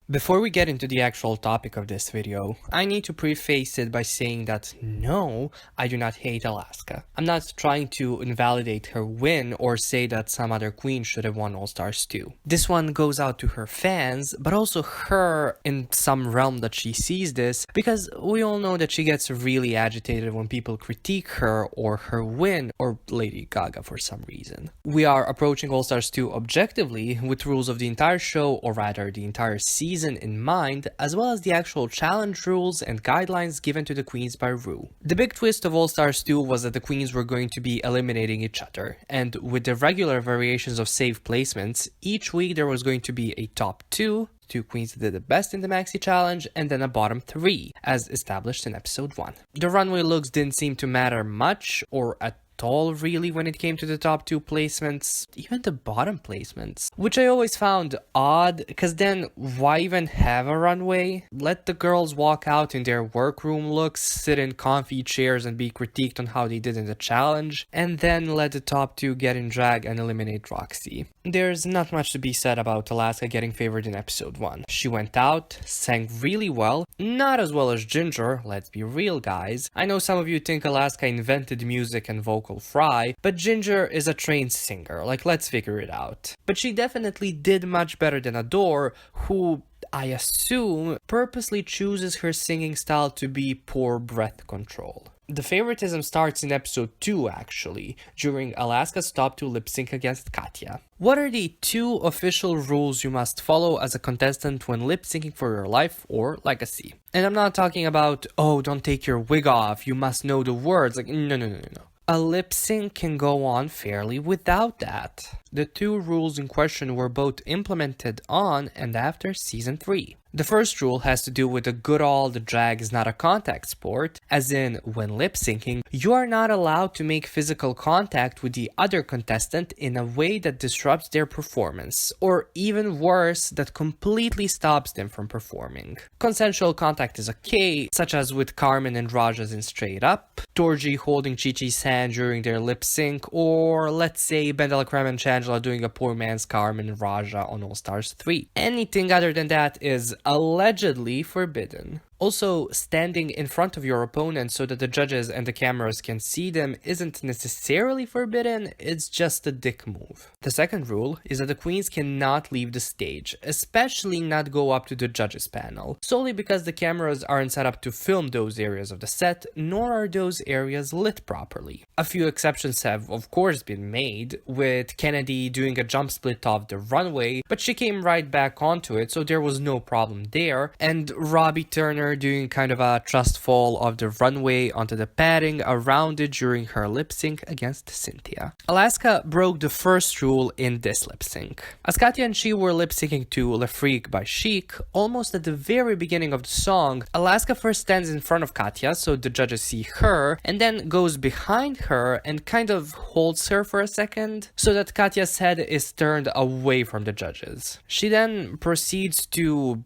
Before we get into the actual topic of this video, I need to preface it by saying that no, I do not hate Alaska. I'm not trying to invalidate her win or say that some other queen should have won All Stars 2. This one goes out to her fans, but also her in some realm that she sees this, because we all know that she gets really agitated when people critique her or her win or Lady Gaga for some reason. We are approaching All Stars 2 objectively with rules of the entire show, or rather the entire season, in mind, as well as the actual challenge rules and guidelines given to the queens by Rue. The big twist of All Stars 2 was that the queens were going to be eliminating each other, and with the regular variations of safe placements, each week there was going to be a top 2 queens that did the best in the Maxi Challenge, and then a bottom 3, as established in episode 1. The runway looks didn't seem to matter much, or at all really, when it came to the top 2 placements, even the bottom placements, which I always found odd, because then why even have a runway? Let the girls walk out in their workroom looks, sit in comfy chairs and be critiqued on how they did in the challenge, and then let the top 2 get in drag and eliminate Roxy. There's not much to be said about Alaska getting favored in episode 1. She went out, sang really well, not as well as Ginger, let's be real guys. I know some of you think Alaska invented music and vocal fry, but Ginger is a trained singer, like let's figure it out. But she definitely did much better than Adore, who I assume purposely chooses her singing style to be poor breath control. The favoritism starts in episode 2 actually, during Alaska's top 2 lip sync against Katya. What are the 2 official rules you must follow as a contestant when lip syncing for your life or legacy? And I'm not talking about, oh, don't take your wig off, you must know the words, like no. A lip sync can go on fairly without that. The 2 rules in question were both implemented on and after season 3. The first rule has to do with the good old drag is not a contact sport, as in, when lip syncing, you are not allowed to make physical contact with the other contestant in a way that disrupts their performance, or even worse, that completely stops them from performing. Consensual contact is okay, such as with Carmen and Raja's in Straight Up, Torji holding Chi-Chi's hand during their lip sync, or let's say Bendelacrem and Shangela doing a poor man's Carmen and Raja on All Stars 3. Anything other than that is allegedly forbidden. Also, standing in front of your opponent so that the judges and the cameras can see them isn't necessarily forbidden, it's just a dick move. The second rule is that the queens cannot leave the stage, especially not go up to the judges panel, solely because the cameras aren't set up to film those areas of the set, nor are those areas lit properly. A few exceptions have of course been made, with Kennedy doing a jump split off the runway, but she came right back onto it, so there was no problem there, and Robbie Turner doing kind of a trust fall of the runway onto the padding around it during her lip sync against Cynthia. Alaska broke the first rule in this lip sync. As Katya and she were lip syncing to Le Freak by Chic, almost at the very beginning of the song, Alaska first stands in front of Katya so the judges see her, and then goes behind her and kind of holds her for a second so that Katya's head is turned away from the judges. She then proceeds to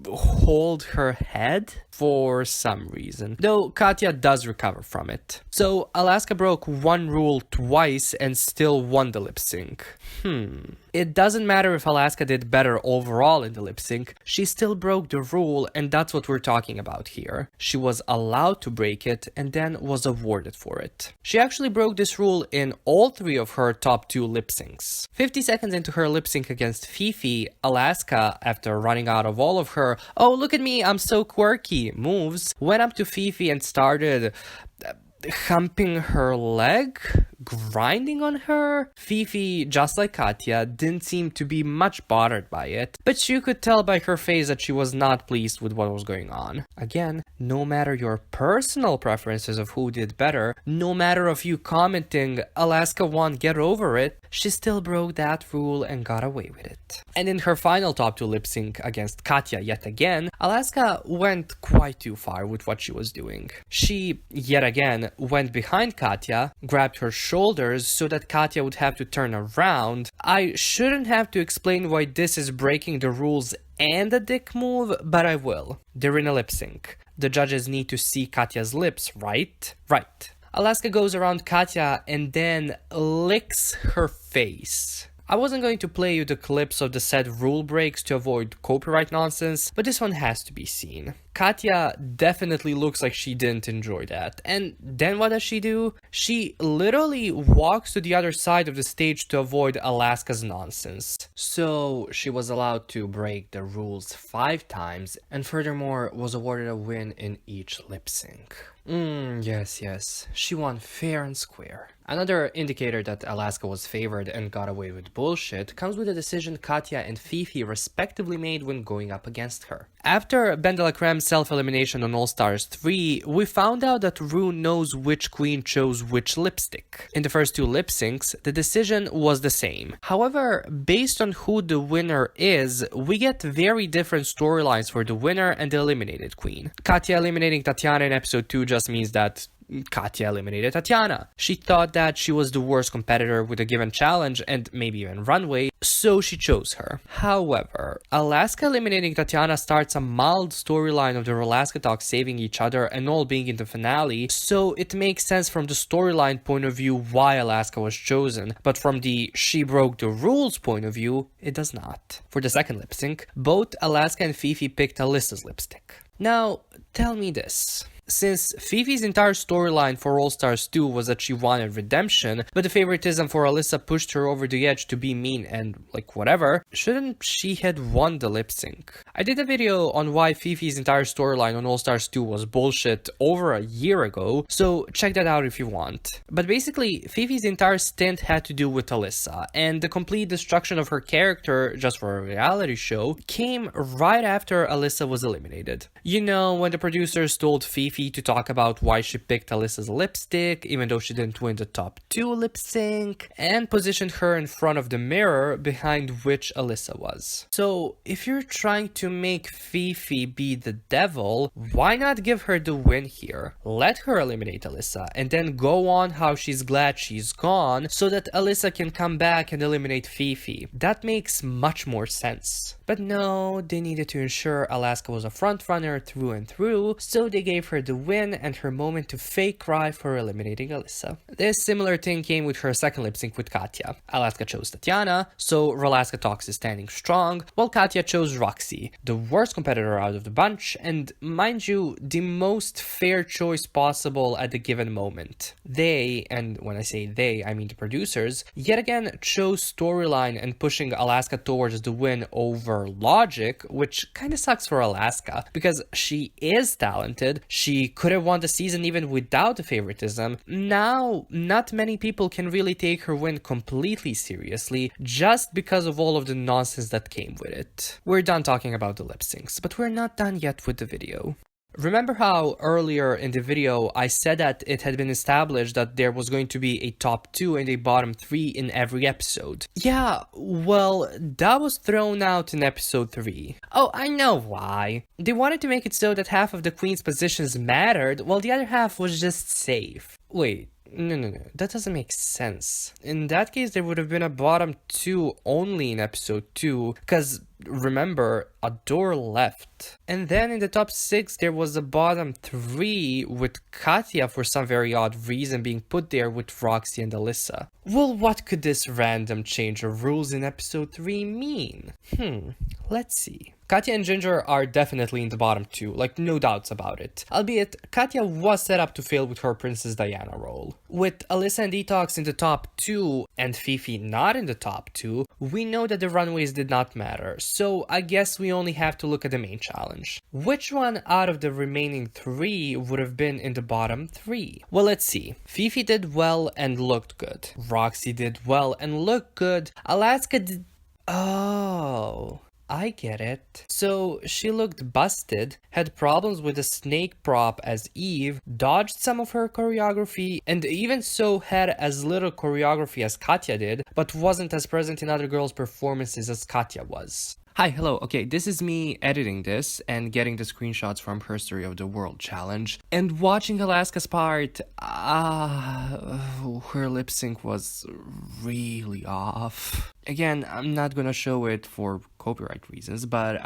hold her head for some reason, though Katya does recover from it. So Alaska broke one rule twice and still won the lip sync. It doesn't matter if Alaska did better overall in the lip sync, she still broke the rule, and that's what we're talking about here. She was allowed to break it and then was awarded for it. She actually broke this rule in all 3 of her top 2 lip syncs. 50 seconds into her lip sync against Fifi, Alaska, after running out of all of her "oh look at me, I'm so quirky" moves, went up to Fifi and started humping her leg, grinding on her. Fifi, just like Katya, didn't seem to be much bothered by it, but you could tell by her face that she was not pleased with what was going on. Again, no matter your personal preferences of who did better, no matter of you commenting Alaska won, get over it, she still broke that rule and got away with it. And in her final top 2 lip sync against Katya yet again, Alaska went quite too far with what she was doing. She, yet again, went behind Katya, grabbed her shoulders so that Katya would have to turn around. I shouldn't have to explain why this is breaking the rules and a dick move, but I will. They're in a lip sync. The judges need to see Katya's lips, right? Right. Alaska goes around Katya and then licks her face. I wasn't going to play you the clips of the said rule breaks to avoid copyright nonsense, but this one has to be seen. Katya definitely looks like she didn't enjoy that. And then what does she do? She literally walks to the other side of the stage to avoid Alaska's nonsense. So she was allowed to break the rules 5 times, and furthermore was awarded a win in each lip sync. Yes, she won fair and square. Another indicator that Alaska was favored and got away with bullshit comes with the decision Katya and Fifi respectively made when going up against her. After Ben de la Crème's self-elimination on All Stars 3, we found out that Rue knows which queen chose which lipstick. In the first 2 lip syncs, the decision was the same. However, based on who the winner is, we get very different storylines for the winner and the eliminated queen. Katya eliminating Tatiana in episode 2 just means that Katya eliminated Tatiana. She thought that she was the worst competitor with a given challenge and maybe even runway, so she chose her. However, Alaska eliminating Tatiana starts a mild storyline of the Alaska Talks saving each other and all being in the finale, so it makes sense from the storyline point of view why Alaska was chosen, but from the she broke the rules point of view, it does not. For the second lip sync, both Alaska and Fifi picked Alyssa's lipstick. Now, tell me this. Since Fifi's entire storyline for All Stars 2 was that she wanted redemption, but the favoritism for Alyssa pushed her over the edge to be mean and like whatever, shouldn't she had won the lip sync? I did a video on why Fifi's entire storyline on All Stars 2 was bullshit over a year ago, so check that out if you want. But basically, Fifi's entire stint had to do with Alyssa, and the complete destruction of her character, just for a reality show, came right after Alyssa was eliminated. You know, when the producers told Fifi to talk about why she picked Alyssa's lipstick, even though she didn't win the top 2 lip sync, and positioned her in front of the mirror behind which Alyssa was. So, if you're trying to make Fifi be the devil, why not give her the win here? Let her eliminate Alyssa, and then go on how she's glad she's gone, so that Alyssa can come back and eliminate Fifi. That makes much more sense. But no, they needed to ensure Alaska was a frontrunner through and through, so they gave her the win and her moment to fake cry for eliminating Alyssa. This similar thing came with her second lip sync with Katya. Alaska chose Tatiana, so Alaska Talks is standing strong, while Katya chose Roxy, the worst competitor out of the bunch, and mind you, the most fair choice possible at the given moment. They, and when I say they, I mean the producers, yet again chose storyline and pushing Alaska towards the win over logic, which kinda sucks for Alaska, because she is talented, she could have won the season even without the favoritism. Now, not many people can really take her win completely seriously, just because of all of the nonsense that came with it. We're done talking about the lip syncs, but we're not done yet with the video. Remember how earlier in the video I said that it had been established that there was going to be a top 2 and a bottom 3 in every episode? Yeah, well, that was thrown out in episode 3. Oh, I know why. They wanted to make it so that half of the queen's positions mattered, while the other half was just safe. Wait. No, that doesn't make sense. In that case, there would have been a bottom 2 only in episode 2, because remember, Adore left. And then in the top 6, there was a bottom 3 with Katya for some very odd reason being put there with Roxy and Alyssa. Well, what could this random change of rules in episode 3 mean? Let's see. Katya and Ginger are definitely in the bottom 2, like no doubts about it. Albeit, Katya was set up to fail with her Princess Diana role. With Alyssa and Detox in the top 2, and Fifi not in the top 2, we know that the runways did not matter, so I guess we only have to look at the main challenge. Which one out of the remaining 3 would have been in the bottom 3? Well, let's see. Fifi did well and looked good. Roxy did well and looked good. Alaska did... Oh... I get it. So she looked busted, had problems with the snake prop as Eve, dodged some of her choreography, and even so had as little choreography as Katya did, but wasn't as present in other girls' performances as Katya was. Hi, hello. Okay, this is me editing this and getting the screenshots from Herstory of the World Challenge. And watching Alaska's part, her lip sync was really off. Again, I'm not gonna show it for copyright reasons, but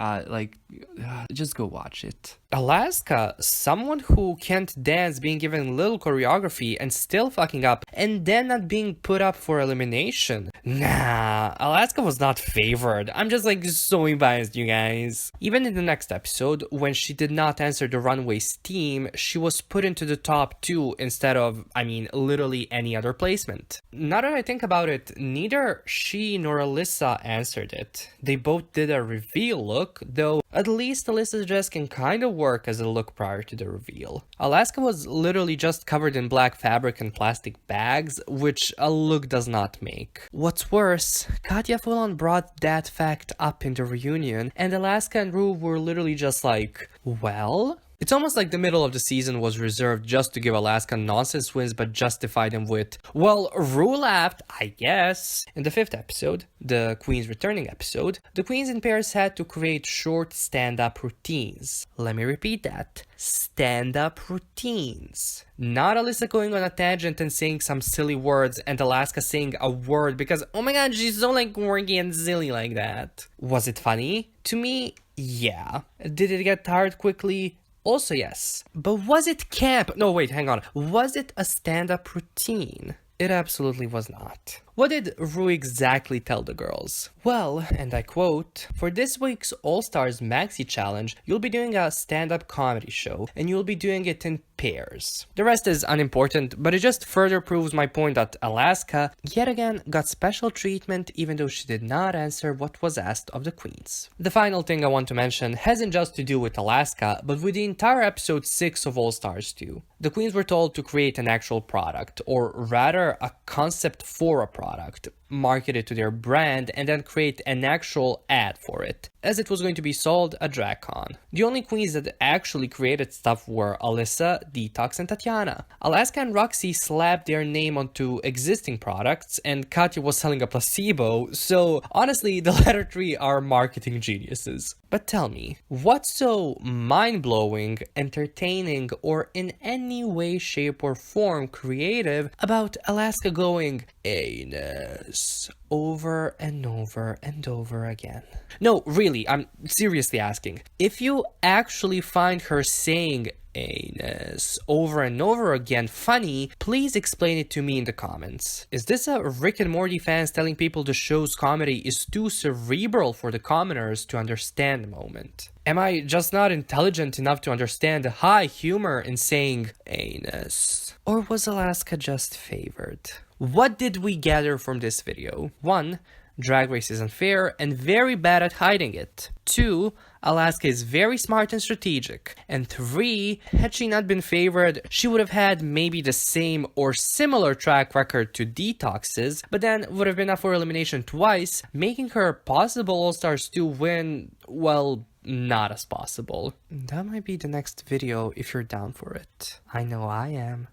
just go watch it. Alaska, someone who can't dance being given little choreography and still fucking up, and then not being put up for elimination. Nah, Alaska was not favored. I'm just like so biased, you guys. Even in the next episode, when she did not answer the runway's team, she was put into the top 2 instead of, literally any other placement. Now that I think about it, neither she nor Alyssa answered it. They both did a reveal look, though at least Alyssa's dress can kind of work as a look prior to the reveal. Alaska was literally just covered in black fabric and plastic bags, which a look does not make. What's worse, Katya full-on brought that fact up in the reunion, and Alaska and Rue were literally just like, well? It's almost like the middle of the season was reserved just to give Alaska nonsense wins but justify them with, well, Rue laughed, I guess. In the 5th episode, the Queens returning episode, the Queens in pairs had to create short stand-up routines. Let me repeat that. Stand-up routines. Not Alyssa going on a tangent and saying some silly words and Alaska saying a word because, oh my god, she's so like quirky and silly like that. Was it funny? To me, yeah. Did it get tired quickly? Also yes. But was it camp? No, wait, hang on. Was it a stand-up routine? It absolutely was not. What did Rue exactly tell the girls? Well, and I quote, "For this week's All-Stars Maxi Challenge, you'll be doing a stand-up comedy show, and you'll be doing it in pairs." The rest is unimportant, but it just further proves my point that Alaska, yet again, got special treatment even though she did not answer what was asked of the queens. The final thing I want to mention hasn't just to do with Alaska, but with the entire episode 6 of All-Stars 2. The queens were told to create an actual product, or rather a concept for a product, market it to their brand, and then create an actual ad for it, as it was going to be sold at DragCon. The only queens that actually created stuff were Alyssa, Detox, and Tatiana. Alaska and Roxy slapped their name onto existing products, and Katya was selling a placebo, so honestly, the latter 3 are marketing geniuses. But tell me, what's so mind-blowing, entertaining, or in any way, shape, or form creative about Alaska going, anus, over and over and over again? No, really, I'm seriously asking. If you actually find her saying anus over and over again funny, please explain it to me in the comments. Is this a Rick and Morty fans telling people the show's comedy is too cerebral for the commoners to understand the moment? Am I just not intelligent enough to understand the high humor in saying anus? Or was Alaska just favored? What did we gather from this video? 1. Drag Race is unfair and very bad at hiding it. 2. Alaska is very smart and strategic. And 3. Had she not been favored, she would have had maybe the same or similar track record to Detox's, but then would have been up for elimination twice, making her a possible All-Stars 2 win, well, not as possible. That might be the next video if you're down for it. I know I am.